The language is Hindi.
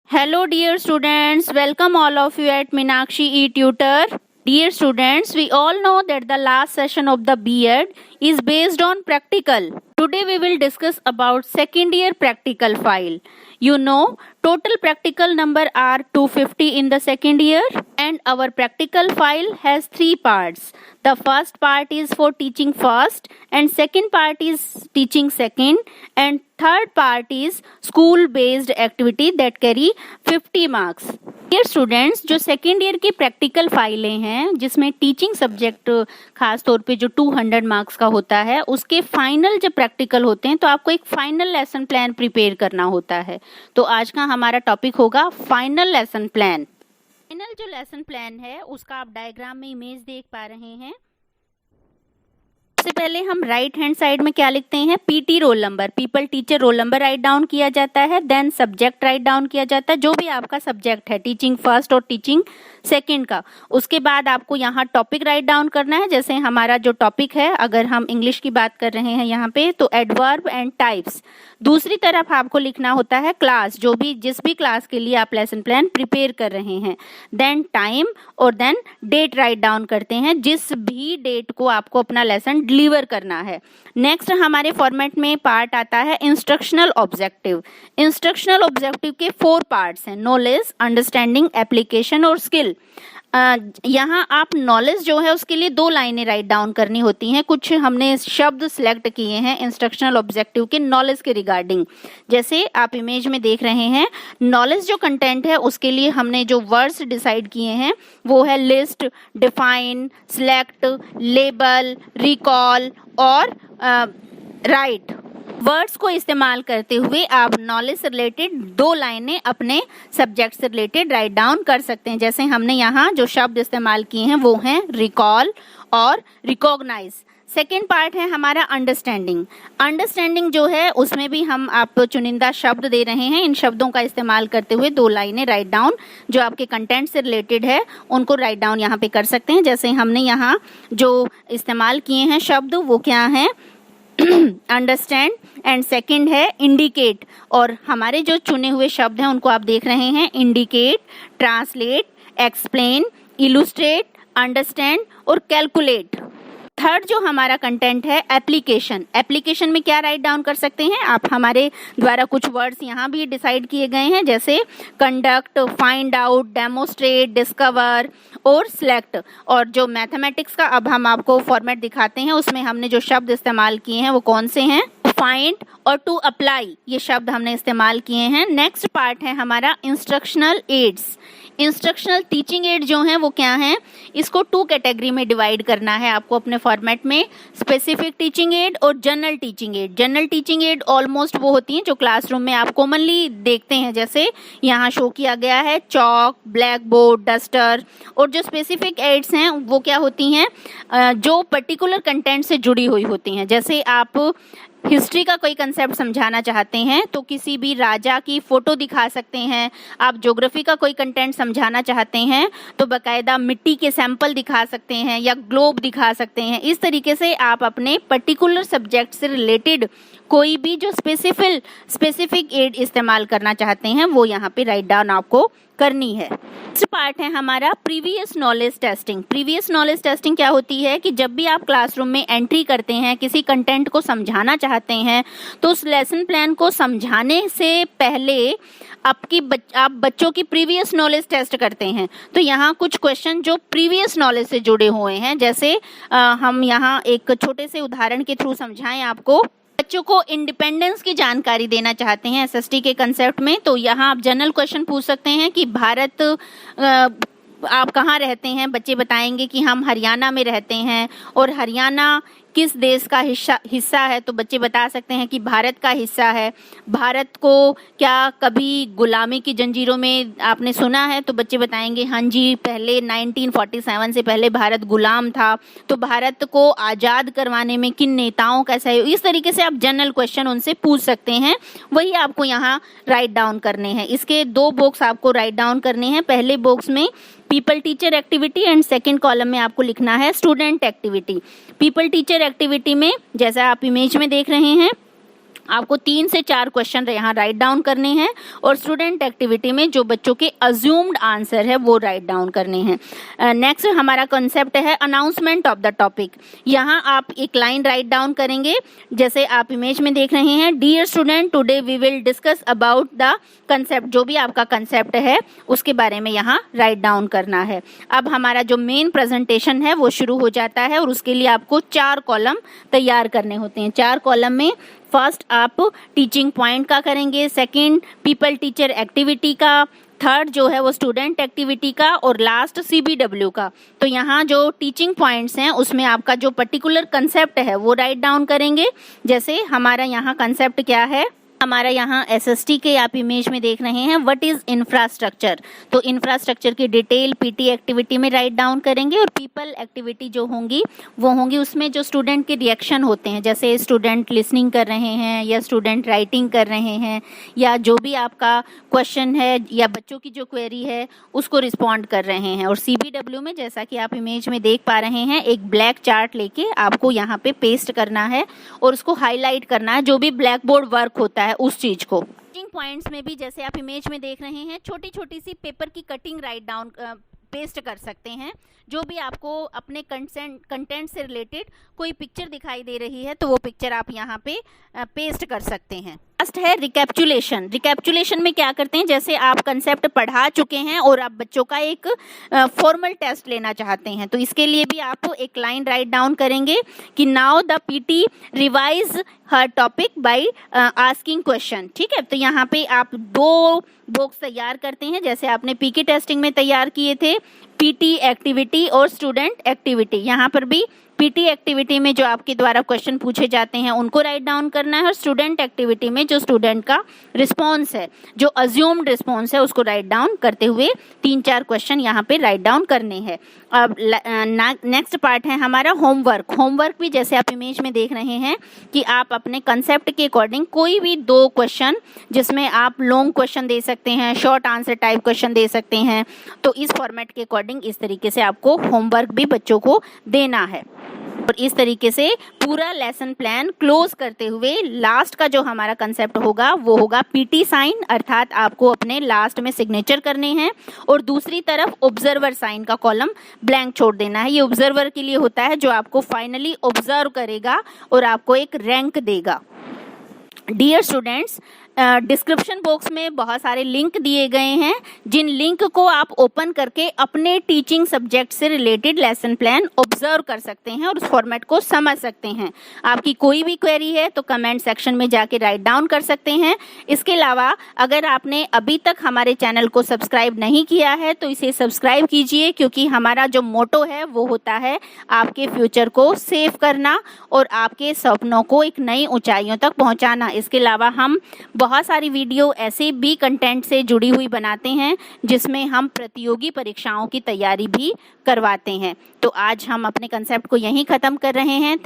Hello dear students, welcome all of you at Meenakshi E-Tutor. Dear students, we all know that the last session of the B.Ed is based on practical. Today we will discuss about second year practical file. You know, total practical number are 250 in the second year and our practical file has 3 parts. The first part is for teaching first and second part is teaching second and third part is school based activity that carry 50 marks. Dear students, जो सेकेंड ईयर की प्रैक्टिकल फाइलें हैं जिसमें टीचिंग सब्जेक्ट खास तौर पे जो 200 मार्क्स का होता है उसके फाइनल जब प्रैक्टिकल होते हैं तो आपको एक फाइनल लेसन प्लान प्रिपेयर करना होता है। तो आज का हमारा टॉपिक होगा फाइनल लेसन प्लान। फाइनल जो लेसन प्लान है उसका आप डायग्राम में इमेज देख पा रहे हैं। सबसे पहले हम राइट हैंड साइड में क्या लिखते हैं, PT roll number, people teacher roll number write down किया जाता है। देन सब्जेक्ट राइट डाउन किया जाता है, जो भी आपका सब्जेक्ट है टीचिंग फर्स्ट और टीचिंग सेकंड का। उसके बाद आपको यहाँ टॉपिक राइट डाउन करना है। जैसे हमारा जो टॉपिक है, अगर हम इंग्लिश की बात कर रहे हैं यहाँ पे, तो एडवर्ब एंड टाइप्स। दूसरी तरफ आपको लिखना होता है क्लास, जो भी जिस भी क्लास के लिए आप लेसन प्लान प्रिपेयर कर रहे हैं। देन टाइम और देन डेट राइट डाउन करते हैं, जिस भी डेट को आपको अपना लेसन डिलीवर करना है। नेक्स्ट हमारे फॉर्मेट में पार्ट आता है इंस्ट्रक्शनल ऑब्जेक्टिव। इंस्ट्रक्शनल ऑब्जेक्टिव के 4 पार्ट्स हैं, नॉलेज, अंडरस्टैंडिंग, एप्लीकेशन और स्किल। यहाँ आप नॉलेज जो है उसके लिए 2 लाइनें राइट डाउन करनी होती हैं। कुछ हमने शब्द सिलेक्ट किए हैं इंस्ट्रक्शनल ऑब्जेक्टिव के नॉलेज के रिगार्डिंग। जैसे आप इमेज में देख रहे हैं, नॉलेज जो कंटेंट है उसके लिए हमने जो वर्ड्स डिसाइड किए हैं वो है list, define, select, label, recall और राइट। वर्ड्स को इस्तेमाल करते हुए आप नॉलेज से रिलेटेड 2 लाइनें अपने सब्जेक्ट से रिलेटेड राइट डाउन कर सकते हैं। जैसे हमने यहाँ जो शब्द इस्तेमाल किए हैं वो हैं रिकॉल और रिकॉग्नाइज। सेकेंड पार्ट है हमारा अंडरस्टैंडिंग। अंडरस्टैंडिंग जो है उसमें भी हम आप चुनिंदा शब्द दे रहे हैं। इन शब्दों का इस्तेमाल करते हुए 2 लाइनें राइट डाउन जो आपके कंटेंट से रिलेटेड है उनको राइट डाउन यहाँ पे कर सकते हैं। जैसे हमने यहाँ जो इस्तेमाल किए हैं शब्द वो क्या हैं, अंडरस्टैंड एंड सेकंड है इंडिकेट। और हमारे जो चुने हुए शब्द हैं उनको आप देख रहे हैं, indicate, translate, explain, illustrate, understand और कैलकुलेट। थर्ड जो हमारा कंटेंट है एप्लीकेशन। एप्लीकेशन में क्या राइट डाउन कर सकते हैं आप, हमारे द्वारा कुछ वर्ड्स यहाँ भी डिसाइड किए गए हैं, जैसे conduct, find out, demonstrate, discover और सिलेक्ट। और जो मैथमेटिक्स का अब हम आपको फॉर्मेट दिखाते हैं उसमें हमने जो शब्द इस्तेमाल किए हैं वो कौन से हैं, फाइंड और टू अप्लाई, ये शब्द हमने इस्तेमाल किए हैं। नेक्स्ट पार्ट है हमारा instructional aids. Instructional teaching aid जो हैं वो क्या हैं, इसको 2 कैटेगरी में डिवाइड करना है आपको अपने फॉर्मेट में, स्पेसिफिक टीचिंग एड और general teaching add. General teaching add almost वो होती हैं जो क्लासरूम में आप कॉमनली देखते हैं, जैसे यहाँ शो किया गया है चॉक, ब्लैक बोर्ड, डस्टर। और जो स्पेसिफिक एड्स हैं वो क्या होती हैं, जो पर्टिकुलर कंटेंट से जुड़ी हुई होती हैं। जैसे आप हिस्ट्री का कोई कंसेप्ट समझाना चाहते हैं तो किसी भी राजा की फोटो दिखा सकते हैं। आप ज्योग्राफी का कोई कंटेंट समझाना चाहते हैं तो बकायदा मिट्टी के सैंपल दिखा सकते हैं या ग्लोब दिखा सकते हैं। इस तरीके से आप अपने पर्टिकुलर सब्जेक्ट से रिलेटेड कोई भी जो स्पेसिफिक एड इस्तेमाल करना चाहते हैं वो यहाँ पे राइट डाउन आपको करनी है। नेक्स्ट पार्ट है हमारा previous knowledge testing. Previous knowledge testing क्या होती है कि जब भी आप क्लासरूम में एंट्री करते हैं, किसी कंटेंट को समझाना चाहते हैं, तो उस लेसन प्लान को समझाने से पहले आप बच्चों की प्रीवियस नॉलेज टेस्ट करते हैं। तो यहाँ कुछ क्वेश्चन जो प्रीवियस नॉलेज से जुड़े हुए हैं, जैसे हम यहाँ एक छोटे से उदाहरण के थ्रू समझाएं आपको। बच्चों को इंडिपेंडेंस की जानकारी देना चाहते हैं एसएसटी के कंसेप्ट में, तो यहाँ आप जनरल क्वेश्चन पूछ सकते हैं कि भारत आप कहाँ रहते हैं, बच्चे बताएंगे कि हम हरियाणा में रहते हैं। और हरियाणा किस देश का हिस्सा है, तो बच्चे बता सकते हैं कि भारत का हिस्सा है। भारत को क्या कभी गुलामी की जंजीरों में आपने सुना है, तो बच्चे बताएंगे हाँ जी, पहले 1947 से पहले भारत गुलाम था। तो भारत को आज़ाद करवाने में किन नेताओं का सहयोग, इस तरीके से आप जनरल क्वेश्चन उनसे पूछ सकते हैं। वही आपको यहाँ राइट डाउन करने हैं। इसके 2 बॉक्स आपको राइट डाउन करने हैं। पहले बॉक्स में people teacher activity and second column में आपको लिखना है student activity. People teacher activity में जैसा आप इमेज में देख रहे हैं आपको 3 से 4 क्वेश्चन यहाँ राइट डाउन करने हैं और स्टूडेंट एक्टिविटी में जो बच्चों के अज्यूम्ड आंसर है वो राइट डाउन करने हैं। नेक्स्ट हमारा कॉन्सेप्ट है अनाउंसमेंट ऑफ द टॉपिक। यहाँ आप एक लाइन राइट डाउन करेंगे, जैसे आप इमेज में देख रहे हैं, dear student today we will discuss about the concept. जो भी आपका कंसेप्ट है उसके बारे में यहाँ राइट डाउन करना है। अब हमारा जो मेन प्रेजेंटेशन है वो शुरू हो जाता है और उसके लिए आपको 4 कॉलम तैयार करने होते हैं। 4 कॉलम में फर्स्ट आप टीचिंग पॉइंट का करेंगे, सेकंड पीपल टीचर एक्टिविटी का, थर्ड जो है वो स्टूडेंट एक्टिविटी का और लास्ट CBW का। तो यहाँ जो टीचिंग पॉइंट्स हैं उसमें आपका जो पर्टिकुलर कंसेप्ट है वो राइट डाउन करेंगे। जैसे हमारा यहाँ कंसेप्ट क्या है, हमारा यहाँ SST के आप इमेज में देख रहे हैं, व्हाट इज इंफ्रास्ट्रक्चर। तो इंफ्रास्ट्रक्चर की डिटेल PT एक्टिविटी में राइट डाउन करेंगे और पीपल एक्टिविटी जो होंगी वो होंगी उसमें जो स्टूडेंट के रिएक्शन होते हैं, जैसे स्टूडेंट लिसनिंग कर रहे हैं या स्टूडेंट राइटिंग कर रहे हैं या जो भी आपका क्वेश्चन है या बच्चों की जो क्वेरी है उसको रिस्पॉन्ड कर रहे हैं। और CBW में जैसा कि आप इमेज में देख पा रहे हैं, एक ब्लैक चार्ट लेके आपको यहाँ पे पेस्ट करना है और उसको हाईलाइट करना है, जो भी ब्लैक बोर्ड वर्क होता है उस चीज को। टीचिंग पॉइंट्स में भी जैसे आप इमेज में देख रहे हैं, छोटी छोटी सी पेपर की कटिंग राइट डाउन पेस्ट कर सकते हैं। जो भी आपको अपने कंटेंट से रिलेटेड कोई पिक्चर दिखाई दे रही है तो वो पिक्चर आप यहाँ पे पेस्ट कर सकते हैं। फर्स्ट है रिकैप्चुलेशन। रिकैप्चुलेशन में क्या करते हैं, जैसे आप कंसेप्ट पढ़ा चुके हैं और आप बच्चों का एक फॉर्मल टेस्ट लेना चाहते हैं, तो इसके लिए भी आप एक लाइन राइट डाउन करेंगे कि now the PT revise her topic by asking question. ठीक है, तो यहाँ पे आप 2 बॉक्स तैयार करते हैं, जैसे आपने PK टेस्टिंग में तैयार किए थे, PT एक्टिविटी और स्टूडेंट एक्टिविटी। यहाँ पर भी PT एक्टिविटी में जो आपके द्वारा क्वेश्चन पूछे जाते हैं उनको राइट डाउन करना है और स्टूडेंट एक्टिविटी में जो स्टूडेंट का रिस्पॉन्स है, जो अज्यूम्ड रिस्पॉन्स है, उसको राइट डाउन करते हुए 3-4 क्वेश्चन यहाँ पे राइट डाउन करने हैं। अब नेक्स्ट पार्ट है हमारा होमवर्क। होमवर्क भी जैसे आप इमेज में देख रहे हैं कि आप अपने कंसेप्ट के अकॉर्डिंग कोई भी 2 क्वेश्चन, जिसमें आप लॉन्ग क्वेश्चन दे सकते हैं, शॉर्ट आंसर टाइप क्वेश्चन दे सकते हैं, तो इस फॉर्मेट के अकॉर्डिंग इस तरीके से आपको होमवर्क भी बच्चों को देना है। और इस तरीके से पूरा लेसन प्लान क्लोज करते हुए लास्ट का जो हमारा कंसेप्ट होगा वो होगा PT साइन, अर्थात आपको अपने लास्ट में सिग्नेचर करने हैं और दूसरी तरफ ऑब्जर्वर साइन का कॉलम ब्लैंक छोड़ देना है। ये ऑब्जर्वर के लिए होता है जो आपको फाइनली ऑब्जर्व करेगा और आपको एक रैंक देगा। डियर स्टूडेंट्स, डिस्क्रिप्शन बॉक्स में बहुत सारे लिंक दिए गए हैं, जिन लिंक को आप ओपन करके अपने टीचिंग सब्जेक्ट से रिलेटेड लेसन प्लान ऑब्जर्व कर सकते हैं और उस फॉर्मेट को समझ सकते हैं। आपकी कोई भी क्वेरी है तो कमेंट सेक्शन में जाके राइट डाउन कर सकते हैं। इसके अलावा अगर आपने अभी तक हमारे चैनल को सब्सक्राइब नहीं किया है तो इसे सब्सक्राइब कीजिए, क्योंकि हमारा जो मोटो है वो होता है आपके फ्यूचर को सेव करना और आपके सपनों को एक नई ऊंचाइयों तक पहुंचाना। इसके अलावा हम बहुत सारी वीडियो ऐसे भी कंटेंट से जुड़ी हुई बनाते हैं जिसमें हम प्रतियोगी परीक्षाओं की तैयारी भी करवाते हैं। तो आज हम अपने कंसेप्ट को यहीं ख़त्म कर रहे हैं।